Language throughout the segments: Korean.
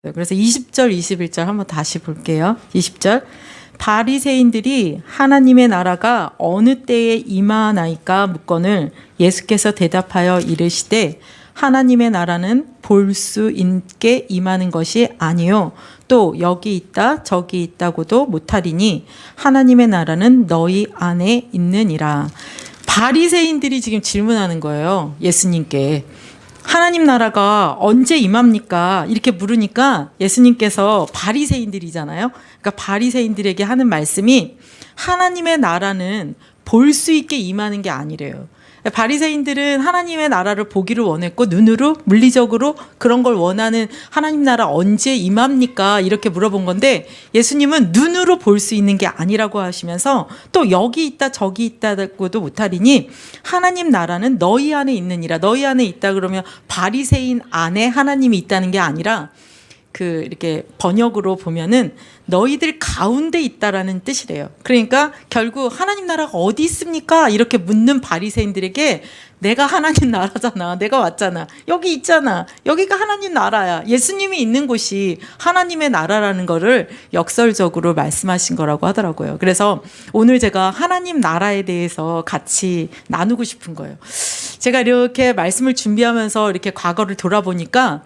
그래서 20절, 21절 한번 다시 볼게요. 20절. 바리새인들이 하나님의 나라가 어느 때에 임하나이까 묻거늘 예수께서 대답하여 이르시되 하나님의 나라는 볼 수 있게 임하는 것이 아니요 또 여기 있다 저기 있다고도 못하리니 하나님의 나라는 너희 안에 있느니라. 바리새인들이 지금 질문하는 거예요. 예수님께. 하나님 나라가 언제 임합니까? 이렇게 물으니까 예수님께서 바리새인들이잖아요. 그러니까 바리새인들에게 하는 말씀이 하나님의 나라는 볼 수 있게 임하는 게 아니래요. 바리새인들은 하나님의 나라를 보기를 원했고 눈으로 물리적으로 그런 걸 원하는 하나님 나라 언제 임합니까? 이렇게 물어본 건데 예수님은 눈으로 볼 수 있는 게 아니라고 하시면서 또 여기 있다 저기 있다고도 못하리니 하나님 나라는 너희 안에 있느니라. 너희 안에 있다 그러면 바리새인 안에 하나님이 있다는 게 아니라 이렇게 번역으로 보면은 너희들 가운데 있다라는 뜻이래요. 그러니까 결국 하나님 나라가 어디 있습니까? 이렇게 묻는 바리새인들에게 내가 하나님 나라잖아. 내가 왔잖아. 여기 있잖아. 여기가 하나님 나라야. 예수님이 있는 곳이 하나님의 나라라는 거를 역설적으로 말씀하신 거라고 하더라고요. 그래서 오늘 제가 하나님 나라에 대해서 같이 나누고 싶은 거예요. 제가 이렇게 말씀을 준비하면서 이렇게 과거를 돌아보니까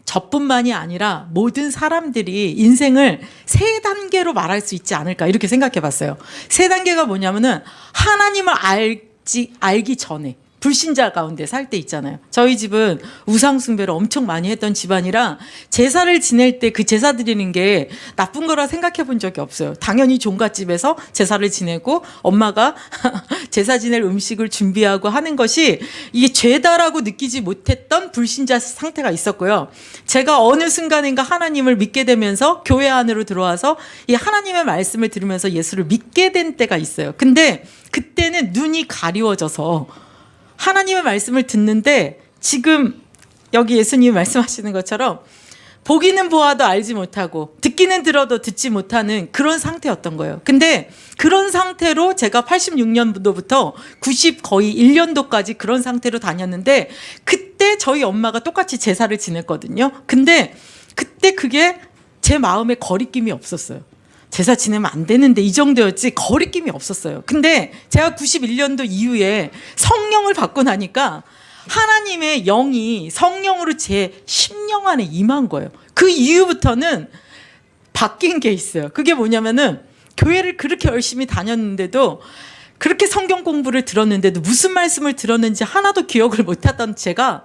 저뿐만이 아니라 모든 사람들이 인생을 세 단계로 말할 수 있지 않을까 이렇게 생각해 봤어요. 세 단계가 뭐냐면은 하나님을 알기 전에 불신자 가운데 살 때 있잖아요. 저희 집은 우상 숭배를 엄청 많이 했던 집안이라 제사를 지낼 때 그 제사 드리는 게 나쁜 거라 생각해 본 적이 없어요. 당연히 종갓집에서 제사를 지내고 엄마가 제사 지낼 음식을 준비하고 하는 것이 이게 죄다라고 느끼지 못했던 불신자 상태가 있었고요. 제가 어느 순간인가 하나님을 믿게 되면서 교회 안으로 들어와서 이 하나님의 말씀을 들으면서 예수를 믿게 된 때가 있어요. 근데 그때는 눈이 가리워져서 하나님의 말씀을 듣는데 지금 여기 예수님이 말씀하시는 것처럼 보기는 보아도 알지 못하고 듣기는 들어도 듣지 못하는 그런 상태였던 거예요. 근데 그런 상태로 제가 86년도부터 90 거의 1년도까지 그런 상태로 다녔는데 그때 저희 엄마가 똑같이 제사를 지냈거든요. 근데 그때 그게 제 마음에 거리낌이 없었어요. 제사 지내면 안 되는데 이 정도였지 거리낌이 없었어요. 근데 제가 91년도 이후에 성령을 받고 나니까 하나님의 영이 성령으로 제 심령 안에 임한 거예요. 그 이후부터는 바뀐 게 있어요. 그게 뭐냐면은 교회를 그렇게 열심히 다녔는데도 그렇게 성경 공부를 들었는데도 무슨 말씀을 들었는지 하나도 기억을 못하던 제가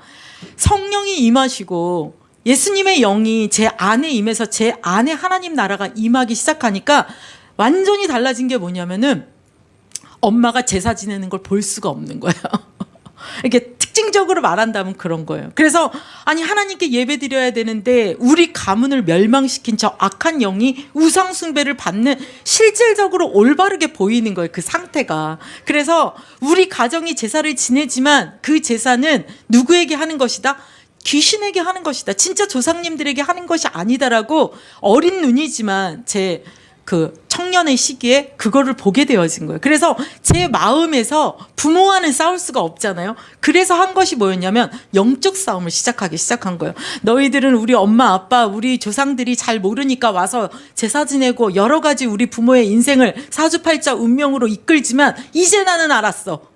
성령이 임하시고 예수님의 영이 제 안에 임해서 제 안에 하나님 나라가 임하기 시작하니까 완전히 달라진 게 뭐냐면은 엄마가 제사 지내는 걸 볼 수가 없는 거예요. 이렇게 특징적으로 말한다면 그런 거예요. 그래서 아니 하나님께 예배 드려야 되는데 우리 가문을 멸망시킨 저 악한 영이 우상 숭배를 받는 실질적으로 올바르게 보이는 거예요. 그 상태가. 그래서 우리 가정이 제사를 지내지만 그 제사는 누구에게 하는 것이다? 귀신에게 하는 것이다. 진짜 조상님들에게 하는 것이 아니다라고 어린 눈이지만 제 청년의 시기에 그거를 보게 되어진 거예요. 그래서 제 마음에서 부모와는 싸울 수가 없잖아요. 그래서 한 것이 뭐였냐면 영적 싸움을 시작한 거예요. 너희들은 우리 엄마 아빠 우리 조상들이 잘 모르니까 와서 제사 지내고 여러 가지 우리 부모의 인생을 사주팔자 운명으로 이끌지만 이제 나는 알았어.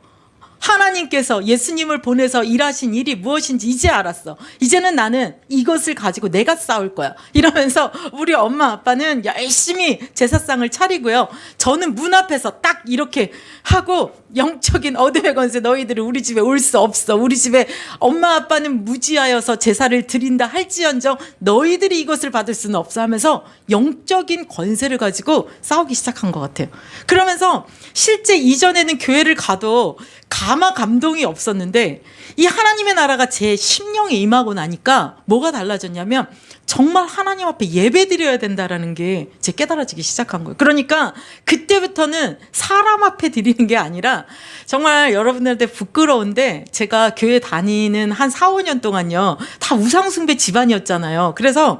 하나님께서 예수님을 보내서 일하신 일이 무엇인지 이제 알았어. 이제는 나는 이것을 가지고 내가 싸울 거야. 이러면서 우리 엄마 아빠는 열심히 제사상을 차리고요. 저는 문 앞에서 딱 이렇게 하고 영적인 어둠의 권세 너희들은 우리 집에 올 수 없어. 우리 집에 엄마 아빠는 무지하여서 제사를 드린다 할지언정 너희들이 이것을 받을 수는 없어 하면서 영적인 권세를 가지고 싸우기 시작한 것 같아요. 그러면서 실제 이전에는 교회를 가도 가마 감동이 없었는데 이 하나님의 나라가 제 심령에 임하고 나니까 뭐가 달라졌냐면 정말 하나님 앞에 예배 드려야 된다라는 게 제 깨달아지기 시작한 거예요. 그러니까 그때부터는 사람 앞에 드리는 게 아니라 정말 여러분들한테 부끄러운데 제가 교회 다니는 한 4, 5년 동안요. 다 우상숭배 집안이었잖아요. 그래서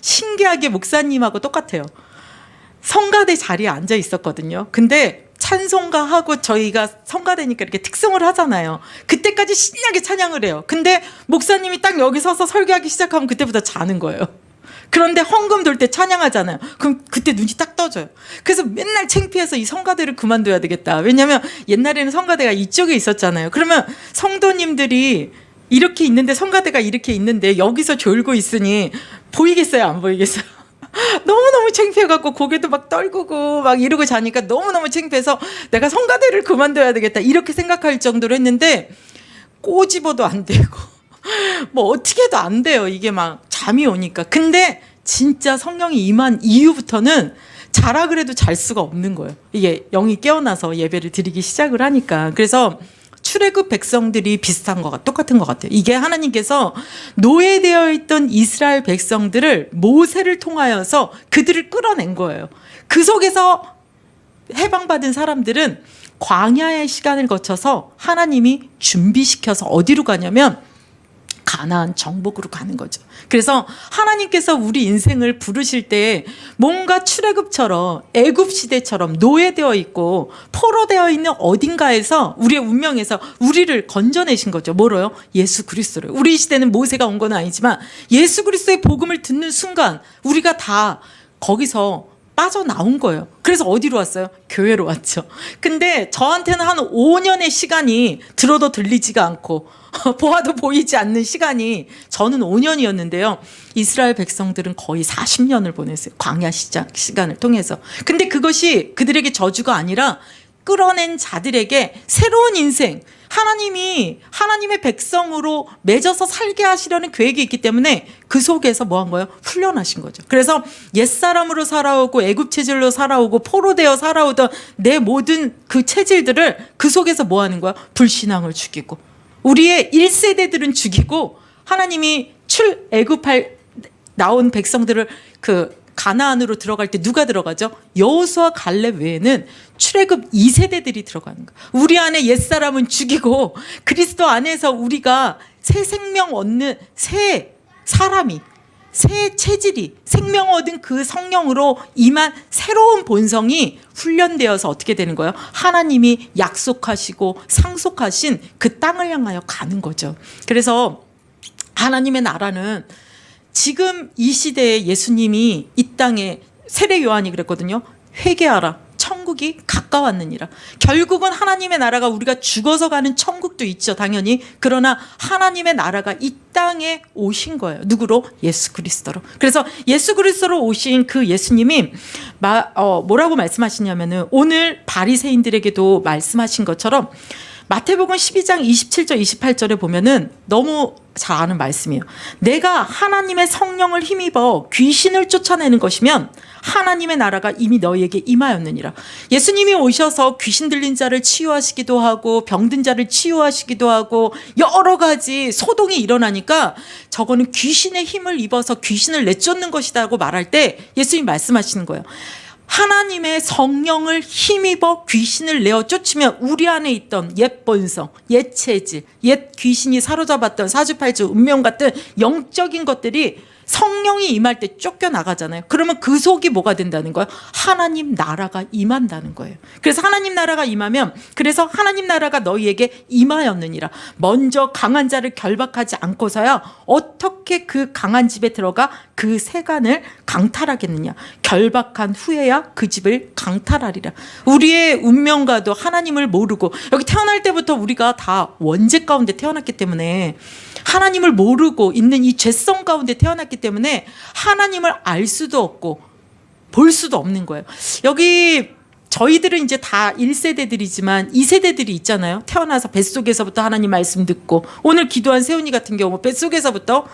신기하게 목사님하고 똑같아요. 성가대 자리에 앉아 있었거든요. 근데 찬송가 하고 저희가 성가대니까 이렇게 특성을 하잖아요. 그때까지 신나게 찬양을 해요. 근데 목사님이 딱 여기 서서 설교하기 시작하면 그때부터 자는 거예요. 그런데 헌금 돌 때 찬양하잖아요. 그럼 그때 눈이 딱 떠져요. 그래서 맨날 창피해서 이 성가대를 그만둬야 되겠다. 왜냐하면 옛날에는 성가대가 이쪽에 있었잖아요. 그러면 성도님들이 이렇게 있는데 성가대가 이렇게 있는데 여기서 졸고 있으니 보이겠어요? 안 보이겠어요? 너무너무 창피해갖고 고개도 막 떨구고 막 이러고 자니까 너무너무 창피해서 내가 성가대를 그만둬야 되겠다 이렇게 생각할 정도로 했는데 꼬집어도 안 되고 뭐 어떻게 해도 안 돼요. 이게 막 잠이 오니까. 근데 진짜 성령이 임한 이후부터는 자라 그래도 잘 수가 없는 거예요. 이게 영이 깨어나서 예배를 드리기 시작을 하니까. 그래서 출애굽 백성들이 비슷한 것 똑같은 것 같아요. 이게 하나님께서 노예되어 있던 이스라엘 백성들을 모세를 통하여서 그들을 끌어낸 거예요. 그 속에서 해방받은 사람들은 광야의 시간을 거쳐서 하나님이 준비시켜서 어디로 가냐면 가나안 정복으로 가는 거죠. 그래서 하나님께서 우리 인생을 부르실 때 뭔가 출애굽처럼 애굽 시대처럼 노예되어 있고 포로되어 있는 어딘가에서 우리의 운명에서 우리를 건져내신 거죠. 뭐로요? 예수 그리스도를. 우리 시대는 모세가 온 건 아니지만 예수 그리스도의 복음을 듣는 순간 우리가 다 거기서 빠져나온 거예요. 그래서 어디로 왔어요? 교회로 왔죠. 근데 저한테는 한 5년의 시간이 들어도 들리지가 않고 보아도 보이지 않는 시간이 저는 5년이었는데요. 이스라엘 백성들은 거의 40년을 보냈어요. 광야 시간을 통해서. 근데 그것이 그들에게 저주가 아니라 끌어낸 자들에게 새로운 인생, 하나님이 하나님의 백성으로 맺어서 살게 하시려는 계획이 있기 때문에 그 속에서 뭐 한 거예요? 훈련하신 거죠. 그래서 옛사람으로 살아오고 애굽 체질로 살아오고 포로되어 살아오던 내 모든 그 체질들을 그 속에서 뭐 하는 거야? 불신앙을 죽이고 우리의 1세대들은 죽이고 하나님이 애굽할 나온 백성들을 그 가나안으로 들어갈 때 누가 들어가죠? 여호수아 갈렙 외에는 출애굽 2세대들이 들어가는 거예요. 우리 안에 옛사람은 죽이고 그리스도 안에서 우리가 새 생명 얻는 새 사람이 새 체질이 생명 얻은 그 성령으로 임한 새로운 본성이 훈련되어서 어떻게 되는 거예요? 하나님이 약속하시고 상속하신 그 땅을 향하여 가는 거죠. 그래서 하나님의 나라는 지금 이 시대에 예수님이 이 땅에 세례 요한이 그랬거든요. 회개하라. 천국이 가까웠느니라. 결국은 하나님의 나라가 우리가 죽어서 가는 천국도 있죠. 당연히. 그러나 하나님의 나라가 이 땅에 오신 거예요. 누구로? 예수 그리스도로. 그래서 예수 그리스도로 오신 그 예수님이 뭐라고 말씀하시냐면은 오늘 바리새인들에게도 말씀하신 것처럼 마태복음 12장 27절 28절에 보면은 너무 잘 아는 말씀이에요. 내가 하나님의 성령을 힘입어 귀신을 쫓아내는 것이면 하나님의 나라가 이미 너희에게 임하였느니라. 예수님이 오셔서 귀신 들린 자를 치유하시기도 하고 병든 자를 치유하시기도 하고 여러 가지 소동이 일어나니까 저거는 귀신의 힘을 입어서 귀신을 내쫓는 것이다고 말할 때 예수님이 말씀하시는 거예요. 하나님의 성령을 힘입어 귀신을 내어 쫓으면 우리 안에 있던 옛 본성, 옛 체질, 옛 귀신이 사로잡았던 사주팔주, 운명 같은 영적인 것들이 성령이 임할 때 쫓겨나가잖아요. 그러면 그 속이 뭐가 된다는 거예요? 하나님 나라가 임한다는 거예요. 그래서 하나님 나라가 임하면 그래서 하나님 나라가 너희에게 임하였느니라. 먼저 강한 자를 결박하지 않고서야 어떻게 그 강한 집에 들어가 그 세간을 강탈하겠느냐. 결박한 후에야 그 집을 강탈하리라. 우리의 운명과도 하나님을 모르고 여기 태어날 때부터 우리가 다 원죄 가운데 태어났기 때문에 하나님을 모르고 있는 이 죄성 가운데 태어났기 때문에 하나님을 알 수도 없고 볼 수도 없는 거예요. 여기 저희들은 이제 다 1세대들이지만 2세대들이 있잖아요. 태어나서 뱃속에서부터 하나님 말씀 듣고 오늘 기도한 세훈이 같은 경우 뱃속에서부터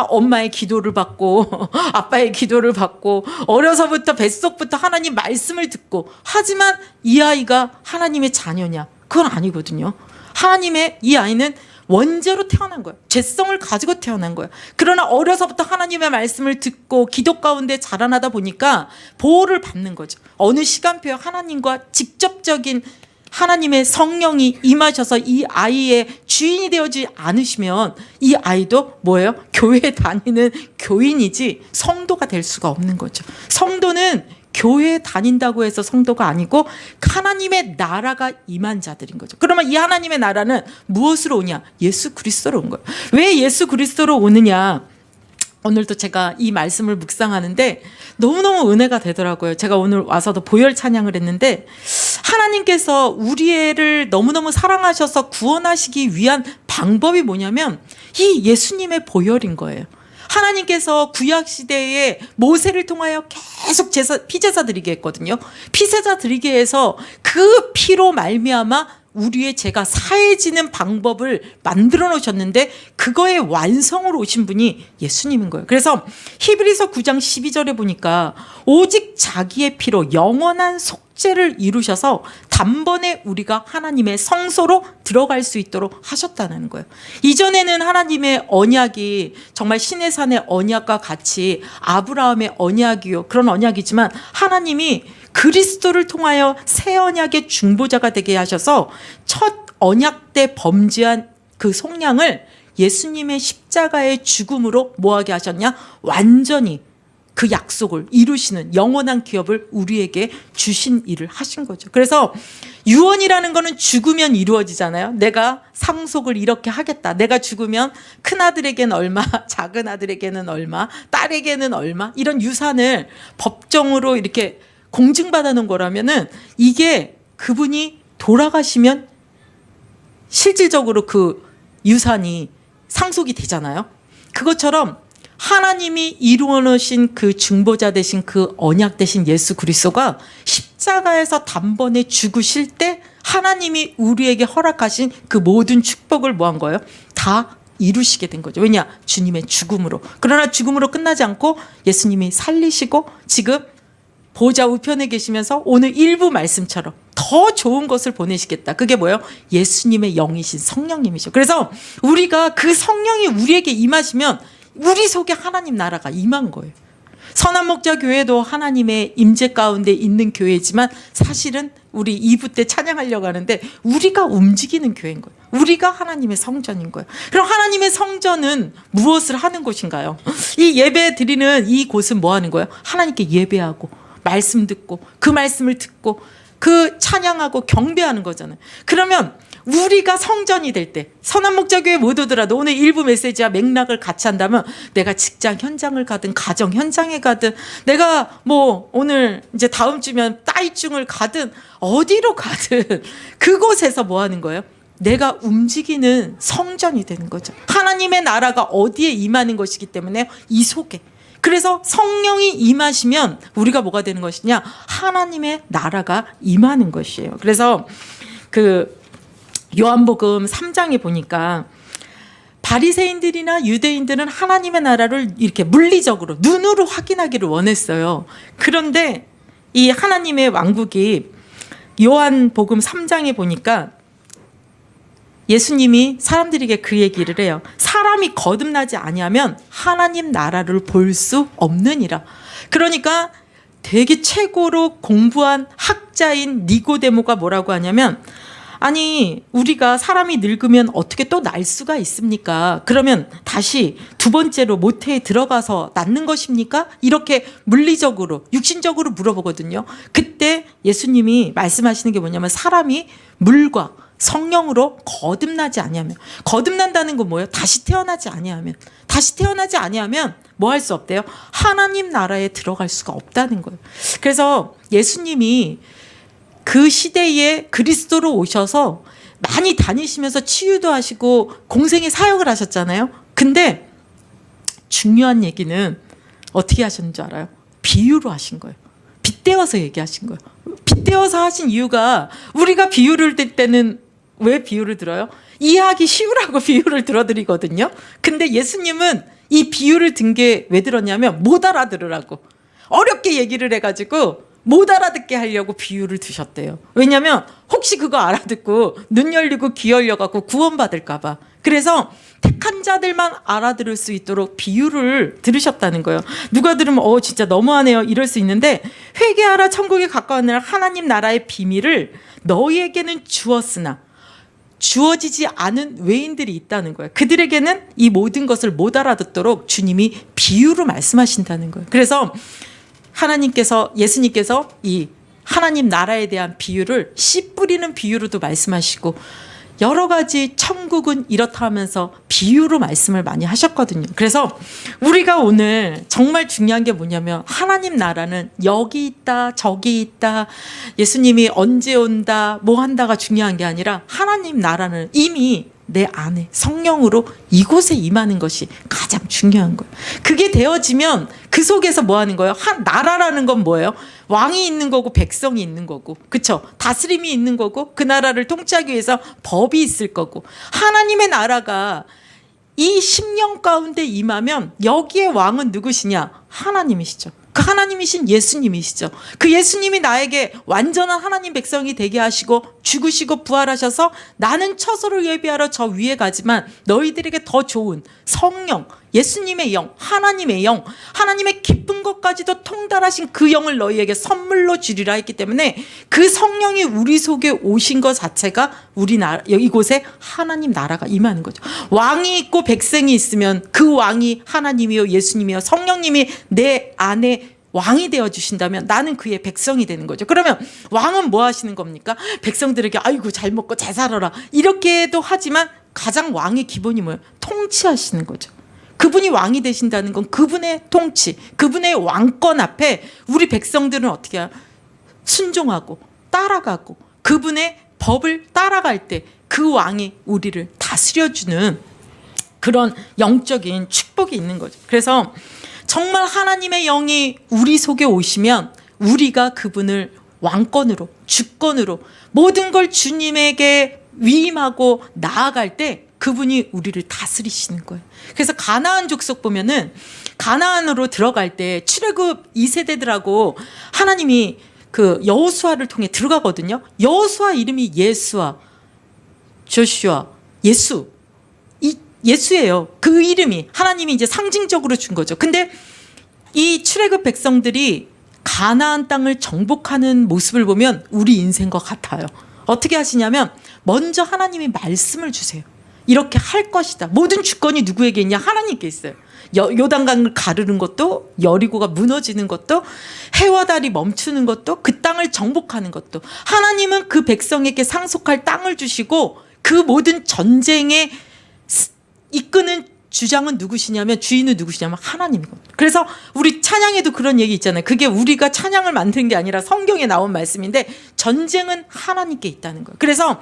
엄마의 기도를 받고 아빠의 기도를 받고 어려서부터 뱃속부터 하나님 말씀을 듣고 하지만 이 아이가 하나님의 자녀냐? 그건 아니거든요. 하나님의 이 아이는 원죄로 태어난 거예요. 죄성을 가지고 태어난 거예요. 그러나 어려서부터 하나님의 말씀을 듣고 기도 가운데 자라나다 보니까 보호를 받는 거죠. 어느 시간표에 하나님과 직접적인 하나님의 성령이 임하셔서 이 아이의 주인이 되어지 않으시면 이 아이도 뭐예요? 교회에 다니는 교인이지 성도가 될 수가 없는 거죠. 성도는 교회에 다닌다고 해서 성도가 아니고 하나님의 나라가 임한 자들인 거죠. 그러면 이 하나님의 나라는 무엇으로 오냐? 예수 그리스도로 온 거예요. 왜 예수 그리스도로 오느냐? 오늘도 제가 이 말씀을 묵상하는데 너무너무 은혜가 되더라고요. 제가 오늘 와서도 보혈 찬양을 했는데 하나님께서 우리를 너무너무 사랑하셔서 구원하시기 위한 방법이 뭐냐면 이 예수님의 보혈인 거예요. 하나님께서 구약시대에 모세를 통하여 계속 피제사 드리게 했거든요. 피제사 드리게 해서 그 피로 말미암아 우리의 죄가 사해지는 방법을 만들어 놓으셨는데 그거의 완성으로 오신 분이 예수님인 거예요. 그래서 히브리서 9장 12절에 보니까 오직 자기의 피로 영원한 속죄를 이루셔서 단번에 우리가 하나님의 성소로 들어갈 수 있도록 하셨다는 거예요. 이전에는 하나님의 언약이 정말 시내산의 언약과 같이 아브라함의 언약이요, 그런 언약이지만 하나님이 그리스도를 통하여 새 언약의 중보자가 되게 하셔서 첫 언약 때 범죄한 그 속량을 예수님의 십자가의 죽음으로 뭐하게 하셨냐? 완전히 그 약속을 이루시는 영원한 기업을 우리에게 주신 일을 하신 거죠. 그래서 유언이라는 거는 죽으면 이루어지잖아요. 내가 상속을 이렇게 하겠다. 내가 죽으면 큰아들에게는 얼마, 작은 아들에게는 얼마, 딸에게는 얼마, 이런 유산을 법정으로 이렇게 공증받아 놓은 거라면은 이게 그분이 돌아가시면 실질적으로 그 유산이 상속이 되잖아요. 그것처럼 하나님이 이루어 놓으신 그 중보자 되신 그 언약 되신 예수 그리스도가 십자가에서 단번에 죽으실 때 하나님이 우리에게 허락하신 그 모든 축복을 뭐 한 거예요? 다 이루시게 된 거죠. 왜냐? 주님의 죽음으로. 그러나 죽음으로 끝나지 않고 예수님이 살리시고 지금 보좌 우편에 계시면서 오늘 일부 말씀처럼 더 좋은 것을 보내시겠다. 그게 뭐예요? 예수님의 영이신 성령님이죠. 그래서 우리가 그 성령이 우리에게 임하시면 우리 속에 하나님 나라가 임한 거예요. 선한목자교회도 하나님의 임재 가운데 있는 교회지만 사실은 우리 2부 때 찬양하려고 하는데 우리가 움직이는 교회인 거예요. 우리가 하나님의 성전인 거예요. 그럼 하나님의 성전은 무엇을 하는 곳인가요? 이 예배 드리는 이 곳은 뭐 하는 거예요? 하나님께 예배하고 말씀 듣고 그 말씀을 듣고 그 찬양하고 경배하는 거잖아요. 그러면 우리가 성전이 될 때 선한목자교회 못 오더라도 오늘 일부 메시지와 맥락을 같이 한다면 내가 직장 현장을 가든 가정 현장에 가든 내가 뭐 오늘 이제 다음 주면 따이중을 가든 어디로 가든 그곳에서 뭐 하는 거예요? 내가 움직이는 성전이 되는 거죠. 하나님의 나라가 어디에 임하는 것이기 때문에 이 속에. 그래서 성령이 임하시면 우리가 뭐가 되는 것이냐? 하나님의 나라가 임하는 것이에요. 그래서 그 요한복음 3장에 보니까 바리새인들이나 유대인들은 하나님의 나라를 이렇게 물리적으로 눈으로 확인하기를 원했어요. 그런데 이 하나님의 왕국이 요한복음 3장에 보니까 예수님이 사람들에게 그 얘기를 해요. 사람이 거듭나지 아니하면 하나님 나라를 볼 수 없느니라. 그러니까 되게 최고로 공부한 학자인 니고데모가 뭐라고 하냐면 아니 우리가 사람이 늙으면 어떻게 또 날 수가 있습니까? 그러면 다시 두 번째로 모태에 들어가서 낳는 것입니까? 이렇게 물리적으로 육신적으로 물어보거든요. 그때 예수님이 말씀하시는 게 뭐냐면 사람이 물과 성령으로 거듭나지 아니하면, 거듭난다는 건 뭐예요? 다시 태어나지 아니하면, 다시 태어나지 아니하면 뭐 할 수 없대요? 하나님 나라에 들어갈 수가 없다는 거예요. 그래서 예수님이 그 시대에 그리스도로 오셔서 많이 다니시면서 치유도 하시고 공생의 사역을 하셨잖아요. 근데 중요한 얘기는 어떻게 하셨는 줄 알아요? 비유로 하신 거예요. 빗대어서 얘기하신 거예요. 빗대어서 하신 이유가 우리가 비유를 들 때는 왜 비유를 들어요? 이해하기 쉬우라고 비유를 들어드리거든요. 근데 예수님은 이 비유를 든 게 왜 들었냐면 못 알아들으라고. 어렵게 얘기를 해가지고 못 알아듣게 하려고 비유를 두셨대요. 왜냐하면 혹시 그거 알아듣고 눈 열리고 귀 열려갖고 구원받을까 봐. 그래서 택한 자들만 알아들을 수 있도록 비유를 들으셨다는 거예요. 누가 들으면 진짜 너무하네요 이럴 수 있는데 회개하라 천국에 가까웠느라 하나님 나라의 비밀을 너희에게는 주었으나 주어지지 않은 외인들이 있다는 거예요. 그들에게는 이 모든 것을 못 알아듣도록 주님이 비유로 말씀하신다는 거예요. 그래서 하나님께서 예수님께서 이 하나님 나라에 대한 비유를 씨 뿌리는 비유로도 말씀하시고 여러 가지 천국은 이렇다 하면서 비유로 말씀을 많이 하셨거든요. 그래서 우리가 오늘 정말 중요한 게 뭐냐면 하나님 나라는 여기 있다 저기 있다 예수님이 언제 온다 뭐 한다가 중요한 게 아니라 하나님 나라는 이미 내 안에 성령으로 이곳에 임하는 것이 가장 중요한 거예요. 그게 되어지면 그 속에서 뭐 하는 거예요? 나라라는 건 뭐예요? 왕이 있는 거고 백성이 있는 거고, 그쵸? 다스림이 있는 거고, 그 나라를 통치하기 위해서 법이 있을 거고, 하나님의 나라가 이 심령 가운데 임하면 여기에 왕은 누구시냐? 하나님이시죠. 그 하나님이신 예수님이시죠. 그 예수님이 나에게 완전한 하나님 백성이 되게 하시고 죽으시고 부활하셔서 나는 처소를 예비하러 저 위에 가지만 너희들에게 더 좋은 성령, 예수님의 영, 하나님의 영, 하나님의 기쁜 것까지도 통달하신 그 영을 너희에게 선물로 주리라 했기 때문에 그 성령이 우리 속에 오신 것 자체가 우리 나라, 이곳에 하나님 나라가 임하는 거죠. 왕이 있고 백성이 있으면 그 왕이 하나님이요 예수님이요 성령님이 내 안에 왕이 되어 주신다면 나는 그의 백성이 되는 거죠. 그러면 왕은 뭐 하시는 겁니까? 백성들에게 아이고 잘 먹고 잘 살아라 이렇게도 하지만 가장 왕의 기본이 뭐예요? 통치하시는 거죠. 그분이 왕이 되신다는 건 그분의 통치, 그분의 왕권 앞에 우리 백성들은 어떻게 해요? 순종하고 따라가고 그분의 법을 따라갈 때 그 왕이 우리를 다스려주는 그런 영적인 축복이 있는 거죠. 그래서 정말 하나님의 영이 우리 속에 오시면 우리가 그분을 왕권으로, 주권으로 모든 걸 주님에게 위임하고 나아갈 때 그분이 우리를 다스리시는 거예요. 그래서 가나안 족속 보면은 가나안으로 들어갈 때 출애굽 2세대들하고 하나님이 그 여호수아를 통해 들어가거든요. 여호수아 이름이 예수아, 조슈아, 예수. 예수예요. 그 이름이 하나님이 이제 상징적으로 준 거죠. 근데 이 출애굽 백성들이 가나안 땅을 정복하는 모습을 보면 우리 인생과 같아요. 어떻게 하시냐면 먼저 하나님이 말씀을 주세요. 이렇게 할 것이다. 모든 주권이 누구에게 있냐? 하나님께 있어요. 요단강을 가르는 것도, 여리고가 무너지는 것도, 해와 달이 멈추는 것도, 그 땅을 정복하는 것도, 하나님은 그 백성에게 상속할 땅을 주시고 그 모든 전쟁에 이끄는 주장은 누구시냐면, 주인은 누구시냐면 하나님이거든요. 그래서 우리 찬양에도 그런 얘기 있잖아요. 그게 우리가 찬양을 만드는 게 아니라 성경에 나온 말씀인데 전쟁은 하나님께 있다는 거예요. 그래서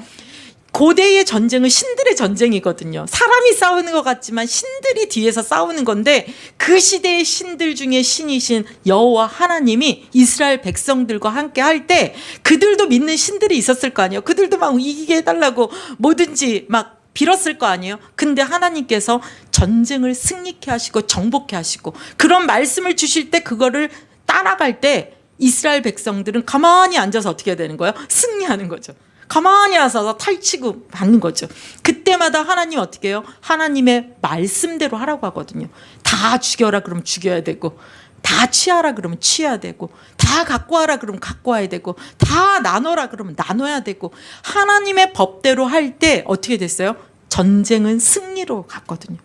고대의 전쟁은 신들의 전쟁이거든요. 사람이 싸우는 것 같지만 신들이 뒤에서 싸우는 건데 그 시대의 신들 중에 신이신 여호와 하나님이 이스라엘 백성들과 함께 할 때 그들도 믿는 신들이 있었을 거 아니에요. 그들도 막 이기게 해달라고 뭐든지 막 빌었을 거 아니에요. 근데 하나님께서 전쟁을 승리케 하시고 정복케 하시고 그런 말씀을 주실 때 그거를 따라갈 때 이스라엘 백성들은 가만히 앉아서 어떻게 해야 되는 거예요? 승리하는 거죠. 가만히 앉아서 탈취고 받는 거죠. 그때마다 하나님 어떻게 해요? 하나님의 말씀대로 하라고 하거든요. 다 죽여라 그러면 죽여야 되고, 다 취하라 그러면 취해야 되고, 다 갖고 와라 그러면 갖고 와야 되고, 다 나눠라 그러면 나눠야 되고, 하나님의 법대로 할 때 어떻게 됐어요? 전쟁은 승리로 갔거든요.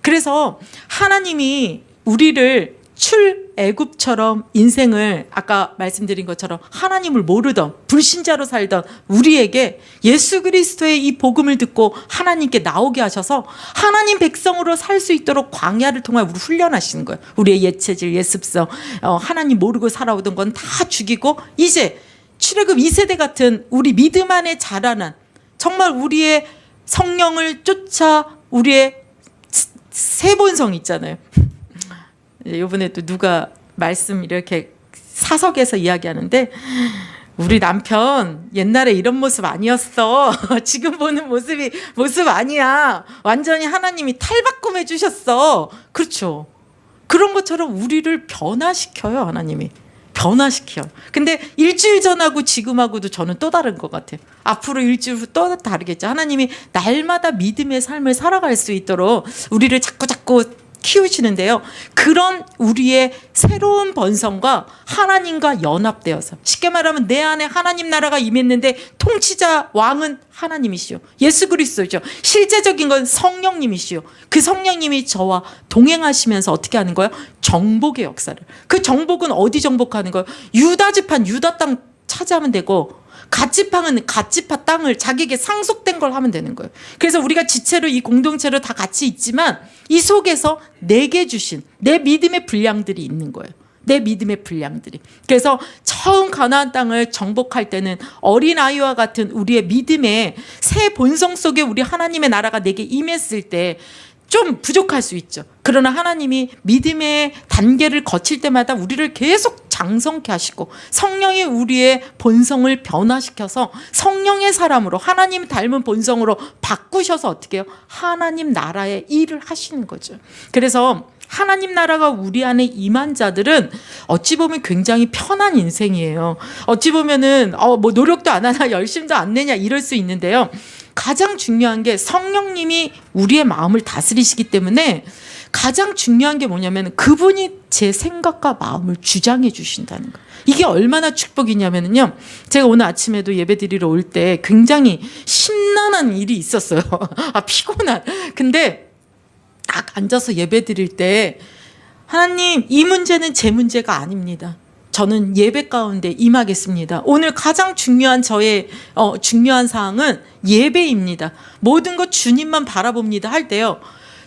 그래서 하나님이 우리를 출애굽처럼 인생을 아까 말씀드린 것처럼 하나님을 모르던 불신자로 살던 우리에게 예수 그리스도의 이 복음을 듣고 하나님께 나오게 하셔서 하나님 백성으로 살 수 있도록 광야를 통해 우리 훈련하시는 거예요. 우리의 옛체질, 옛습성, 하나님 모르고 살아오던 건 다 죽이고 이제 출애굽 2세대 같은 우리 믿음 안에 자라난 정말 우리의 성령을 쫓아 우리의 새 본성 있잖아요. 이번에 또 누가 말씀 이렇게 사석에서 이야기하는데 우리 남편 옛날에 이런 모습 아니었어. 지금 보는 모습 아니야. 완전히 하나님이 탈바꿈해 주셨어. 그렇죠. 그런 것처럼 우리를 변화시켜요. 하나님이. 변화시켜요. 근데 일주일 전하고 지금하고도 저는 또 다른 것 같아요. 앞으로 일주일 후 또 다르겠죠. 하나님이 날마다 믿음의 삶을 살아갈 수 있도록 우리를 자꾸 키우시는데요. 그런 우리의 새로운 본성과 하나님과 연합되어서 쉽게 말하면 내 안에 하나님 나라가 임했는데 통치자 왕은 하나님이시요. 예수 그리스도죠. 실제적인 건 성령님이시요. 그 성령님이 저와 동행하시면서 어떻게 하는 거예요? 정복의 역사를. 그 정복은 어디 정복하는 거예요? 유다 지판, 유다 땅 차지하면 되고 갓집파는 갓집파 땅을 자기에게 상속된 걸 하면 되는 거예요. 그래서 우리가 지체로 이 공동체로 다 같이 있지만 이 속에서 내게 주신 내 믿음의 분량들이 있는 거예요. 내 믿음의 분량들이. 그래서 처음 가나안 땅을 정복할 때는 어린아이와 같은 우리의 믿음의 새 본성 속에 우리 하나님의 나라가 내게 임했을 때 좀 부족할 수 있죠. 그러나 하나님이 믿음의 단계를 거칠 때마다 우리를 계속 장성케 하시고 성령이 우리의 본성을 변화시켜서 성령의 사람으로 하나님 닮은 본성으로 바꾸셔서 어떻게 해요? 하나님 나라의 일을 하시는 거죠. 그래서 하나님 나라가 우리 안에 임한 자들은 어찌 보면 굉장히 편한 인생이에요. 어찌 보면은 뭐 노력도 안 하나 열심도 안 내냐 이럴 수 있는데요. 가장 중요한 게 성령님이 우리의 마음을 다스리시기 때문에 가장 중요한 게 뭐냐면 그분이 제 생각과 마음을 주장해 주신다는 거예요. 이게 얼마나 축복이냐면요. 제가 오늘 아침에도 예배드리러 올 때 굉장히 심란한 일이 있었어요. 피곤한. 근데 딱 앉아서 예배드릴 때 하나님, 이 문제는 제 문제가 아닙니다. 저는 예배 가운데 임하겠습니다. 오늘 가장 중요한 저의 중요한 사항은 예배입니다. 모든 것 주님만 바라봅니다 할 때요.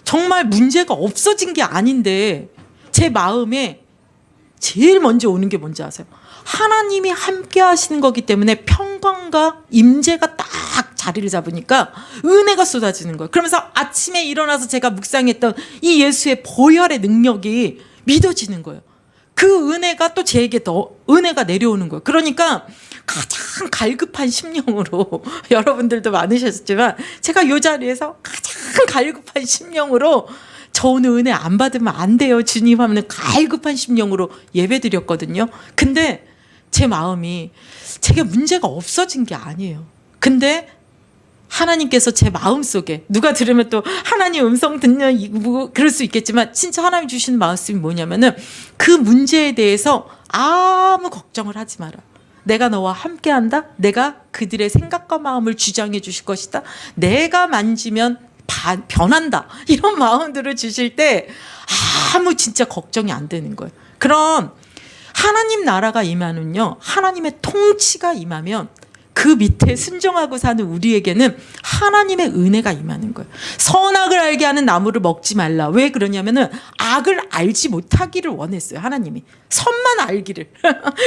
정말 문제가 없어진 게 아닌데 제 마음에 제일 먼저 오는 게 뭔지 아세요? 하나님이 함께 하시는 거기 때문에 평강과 임재가 딱 자리를 잡으니까 은혜가 쏟아지는 거예요. 그러면서 아침에 일어나서 제가 묵상했던 이 예수의 보혈의 능력이 믿어지는 거예요. 그 은혜가 또 제게 더 은혜가 내려오는 거예요. 그러니까 가장 갈급한 심령으로 여러분들도 많으셨지만 제가 이 자리에서 가장 갈급한 심령으로 저 오늘 은혜 안 받으면 안 돼요 주님 하면 갈급한 심령으로 예배드렸거든요. 근데 제 마음이 제게 문제가 없어진 게 아니에요. 근데 하나님께서 제 마음속에 누가 들으면 또 하나님 음성 듣냐 그럴 수 있겠지만 진짜 하나님 주시는 말씀이 뭐냐면은 그 문제에 대해서 아무 걱정을 하지 마라. 내가 너와 함께한다. 내가 그들의 생각과 마음을 주장해 주실 것이다. 내가 만지면 변한다. 이런 마음들을 주실 때 아무 진짜 걱정이 안 되는 거예요. 그럼 하나님 나라가 임하면요. 하나님의 통치가 임하면 그 밑에 순종하고 사는 우리에게는 하나님의 은혜가 임하는 거예요. 선악을 알게 하는 나무를 먹지 말라. 왜 그러냐면은 악을 알지 못하기를 원했어요. 하나님이. 선만 알기를.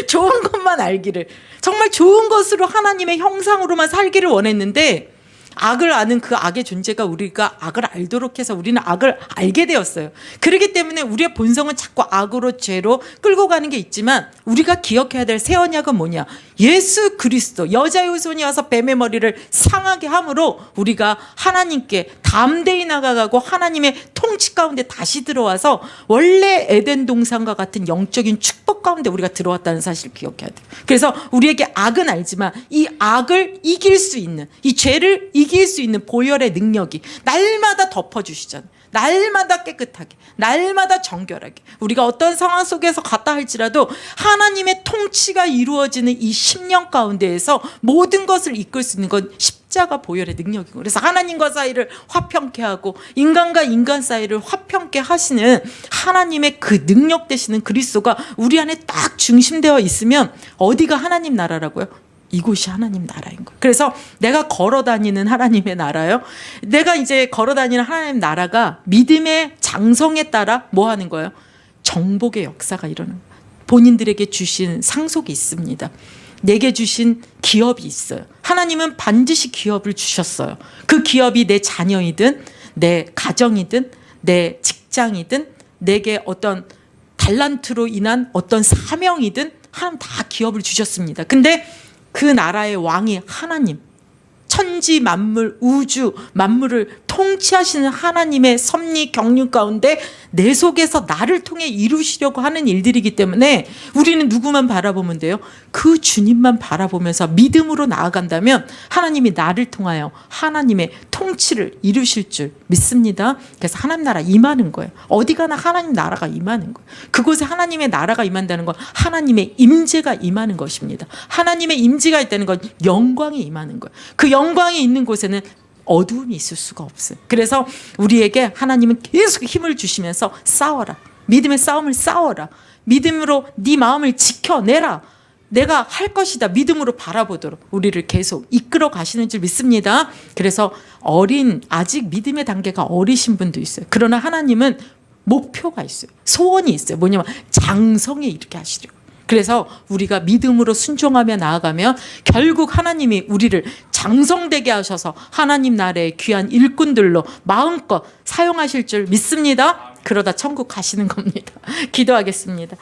좋은 것만 알기를. 정말 좋은 것으로 하나님의 형상으로만 살기를 원했는데 악을 아는 그 악의 존재가 우리가 악을 알도록 해서 우리는 악을 알게 되었어요. 그렇기 때문에 우리의 본성은 자꾸 악으로 죄로 끌고 가는 게 있지만 우리가 기억해야 될 새 언약은 뭐냐? 예수 그리스도 여자의 후손이 와서 뱀의 머리를 상하게 함으로 우리가 하나님께 담대히 나가고 하나님의 통치 가운데 다시 들어와서 원래 에덴 동산과 같은 영적인 축복 가운데 우리가 들어왔다는 사실을 기억해야 돼요. 그래서 우리에게 악은 알지만 이 악을 이길 수 있는 이 죄를 이길 수 있는 보혈의 능력이 날마다 덮어주시잖아요. 날마다 깨끗하게, 날마다 정결하게 우리가 어떤 상황 속에서 갔다 할지라도 하나님의 통치가 이루어지는 이 10년 가운데에서 모든 것을 이끌 수 있는 건 십자가 보혈의 능력이고 그래서 하나님과 사이를 화평케 하고 인간과 인간 사이를 화평케 하시는 하나님의 그 능력 되시는 그리스도가 우리 안에 딱 중심되어 있으면 어디가 하나님 나라라고요? 이곳이 하나님 나라인 거예요. 그래서 내가 걸어다니는 하나님의 나라요. 내가 이제 걸어다니는 하나님 나라가 믿음의 장성에 따라 뭐 하는 거예요? 정복의 역사가 일어나는 거예요. 본인들에게 주신 상속이 있습니다. 내게 주신 기업이 있어요. 하나님은 반드시 기업을 주셨어요. 그 기업이 내 자녀이든 내 가정이든 내 직장이든 내게 어떤 달란트로 인한 어떤 사명이든 하나님 다 기업을 주셨습니다. 근데 그 나라의 왕이 하나님, 천지 만물, 우주 만물을 통치하시는 하나님의 섭리 경륜 가운데 내 속에서 나를 통해 이루시려고 하는 일들이기 때문에 우리는 누구만 바라보면 돼요? 그 주님만 바라보면서 믿음으로 나아간다면 하나님이 나를 통하여 하나님의 통치를 이루실 줄 믿습니다. 그래서 하나님 나라 임하는 거예요. 어디 가나 하나님 나라가 임하는 거예요. 그곳에 하나님의 나라가 임한다는 건 하나님의 임재가 임하는 것입니다. 하나님의 임재가 있다는 건 영광이 임하는 거예요. 그 영광이 있는 곳에는 어두움이 있을 수가 없어요. 그래서 우리에게 하나님은 계속 힘을 주시면서 싸워라. 믿음의 싸움을 싸워라. 믿음으로 네 마음을 지켜내라. 내가 할 것이다 믿음으로 바라보도록 우리를 계속 이끌어 가시는 줄 믿습니다. 그래서 아직 믿음의 단계가 어리신 분도 있어요. 그러나 하나님은 목표가 있어요. 소원이 있어요. 뭐냐면 장성에 이르게 하시려고. 그래서 우리가 믿음으로 순종하며 나아가면 결국 하나님이 우리를 장성되게 하셔서 하나님 나라의 귀한 일꾼들로 마음껏 사용하실 줄 믿습니다. 그러다 천국 가시는 겁니다. 기도하겠습니다.